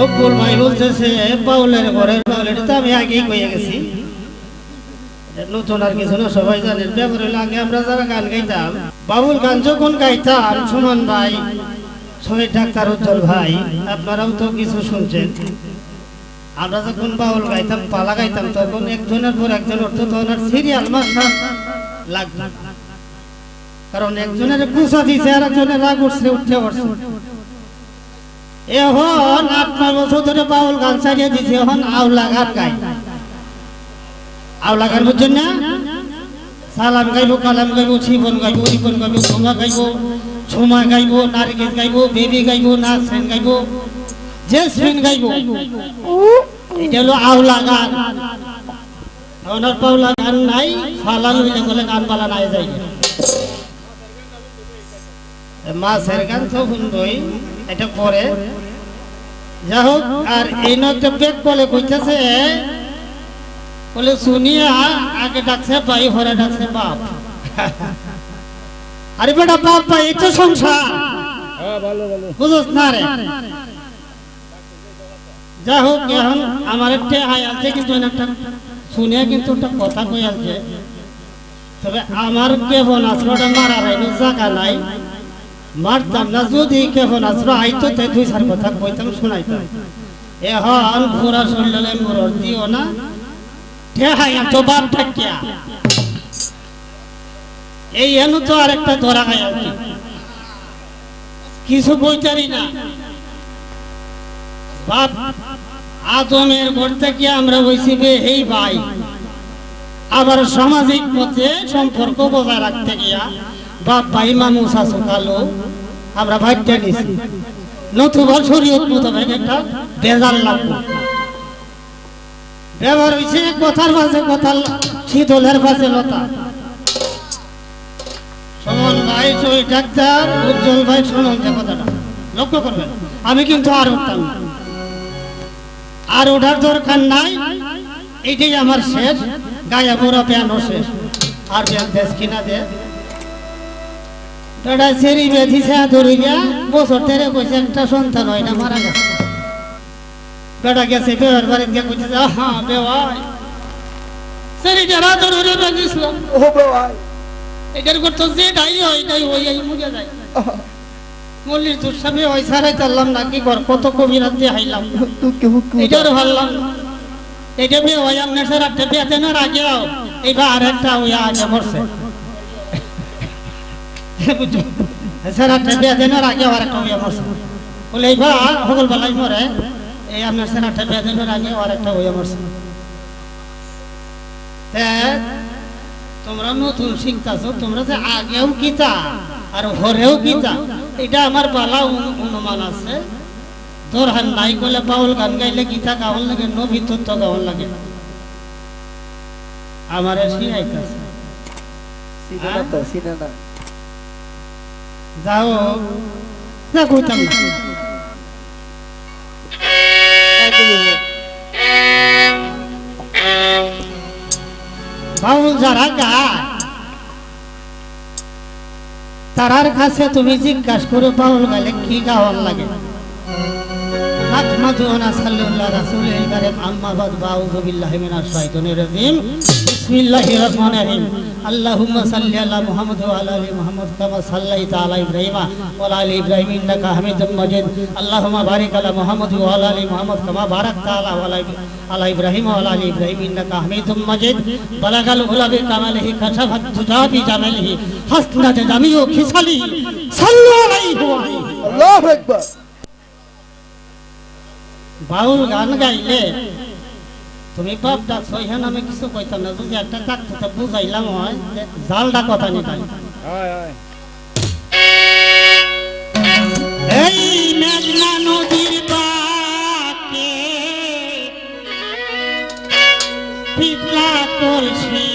মকবুল ভাই বলতেছে বাউলের ঘরের বাউল, এটা তো আমি আগেই কয়ে গেছি, নতুন আর কিছু না, সবাই জানেন। ব্যাপার হলো আগে আমরা যারা গান গাইতাম, বাউল গান যখন গাইতাম, সুমন ভাই, শহীদ ডাক্তার উজ্জ্বল ভাই, আপনারাও তো কিছু শুনছেন, আমরা যখন বাউল গাইতাম, পালা গাইতাম, তখন একজনের পর একজন অর্থ তখন সিরিয়াল মাস্টার লাগবে, কারণ একজনের গুছা দিছে আর একজনের রাগ উঠছে, উঠতে পারছে। এখন 8-9 বছর ধরে বাউল গান চালিয়ে দিছে, এখন আউলা গান গাই। আউলা গান বুঝছেন না? সালাম গাইব, কালাম গাইব, জীবন গাইব, রিপন গাইব, সোমা গাইব, সোমা গাইব, নারকেল গাইব, বেবি গাইব, নাসরিন গাইব, জেসমিন গাইব। এটা হলো আউলা গান। ওনার পাউলা গান নাই, ফালাল হইলে বলে গান বালা নাই যাই। মাছের গান তো শুনবই, এটা পরে যা হোক। আর এই নয়টা বেগ বলে কইতেছে, বলে শুনিয়া আগে ডাকছে ভাই, হরে ডাকছে বাপ। আরে বেটা বাপ ভাই, এই তো সংসার, বুঝছ না রে? যা হোক, এখন আমার একটা হাই আছে, কিন্তু একটা শুনিয়া কিন্তু একটা কথা কই আছে। তবে আমার কেবল আসলোটা মারার আইনো জায়গা নাই, মারতাম না। যদি কেবল আসলো আইতো, তাই 2-4 কথা কইতাম, শোনাইতাম। এখন ঘোরা শরীরে মোর দিও না, এই এনু তো আরেকটা ধরা খাই আর কিছু বইতারি না। বাপ আদমের ঘর থেকে আমরা হইছি এই ভাই, আবার সামাজিক পথে সম্পর্ক বজায় রাখতে গিয়া বাপ ভাই মামু শাশু কালো আমরা ভাইটা নিছি, নতুবা শরীয়ত মোতাবেক একটা বেজাল লাগবে। ব্যবহার হয়েছে কথার পাশে কথা, শীতলের পাশে লতা। সুমন ভাই, শহীদ ডাক্তার উজ্জ্বল ভাই, শুনুন যে কথাটা লক্ষ্য করবেন। আমি কিন্তু আর উঠতাম না, আর ওঠার দরকার নাই। এইটাই আমার শেষ, গায়ে বুড়া প্যানও শেষ। আর প্যান দেশ কিনা দে দাদা সেরি বেঁধিছে ধরিয়া বছর তেরে কইছে একটা সন্তান হয় না, মারা গেছে। বেটা গেছে বেওয়ার বাড়িতে গিয়ে কইছে, হ্যাঁ বেওয়াই সেরিটা রাত ধরে বেঁধিছিলাম, ও বেওয়াই এটার করতো যে ডাই হয় তাই ওই মুড়ে যায়। মল্লির তোর সামনে ওই সারাই চাললাম নাকি ঘর, কত কবিরাত দিয়ে হাইলাম, এটার ভাবলাম এটা বিয়ে হয় আপনার স্যার একটা বিয়ে দেনার আগেও এইবার আর একটা ওই আগে মরছে, বুঝছো স্যার একটা বিয়ে দেনার আগেও আর একটা ওইয়া মরছে। বলে এইবার সকল বেলায় মরে, এই আপনার স্যার একটা বিয়ে দেনার আগেও আর একটা ওইয়া মরছে। তোমরা নতুন শিখতেছো, তোমরা যে আগেও কিতা আর হরেও কিতা, এটা আমার বালা অনুমান আছে। দরকার নাই কইলে বাউল গান গাইলে গীতা গাওয়ার লাগে, নবী তত্ত্ব গাওয়ার লাগে, আমার শিখাইতেছে। যাও না কইতাম না, বাউল যারা গায় তারার কাছে তুমি জিজ্ঞাসা করে বাউল গাইলে কি গাওয়ার লাগে। আল্লাহুম্মা সাল্লি আলা মুহাম্মাদ ওয়া আলা আলি মুহাম্মাদ কামা সাল্লাইতা আলা ইব্রাহিম ওয়া আলা আলি ইব্রাহিম ইন্নাকা হামিদুম মাজিদ। আল্লাহুম্মা বারিক আলা মুহাম্মাদ ওয়া আলা আলি মুহাম্মাদ কামা বারাকতা আলা ইব্রাহিম ওয়া আলা আলি ইব্রাহিম ইন্নাকা হামিদুম মাজিদ। বালাগাল উলা বিকামালিহি কাশাফাত দুজা বিজামালিহি হাসনাত জামিউ খিসালিহি সাল্লু আলাইহি ওয়া আল্লাহু আকবার। বাউল গান গাইলে তুমি বাপ ডাকছো, এখানে আমি কিছু কইতাম না, যদি একটা ডাকতে বুঝাইলাম হয় জালটা কথা নিতাম। এই মেঘনা নদীর বাঁকে পিতলা কলসি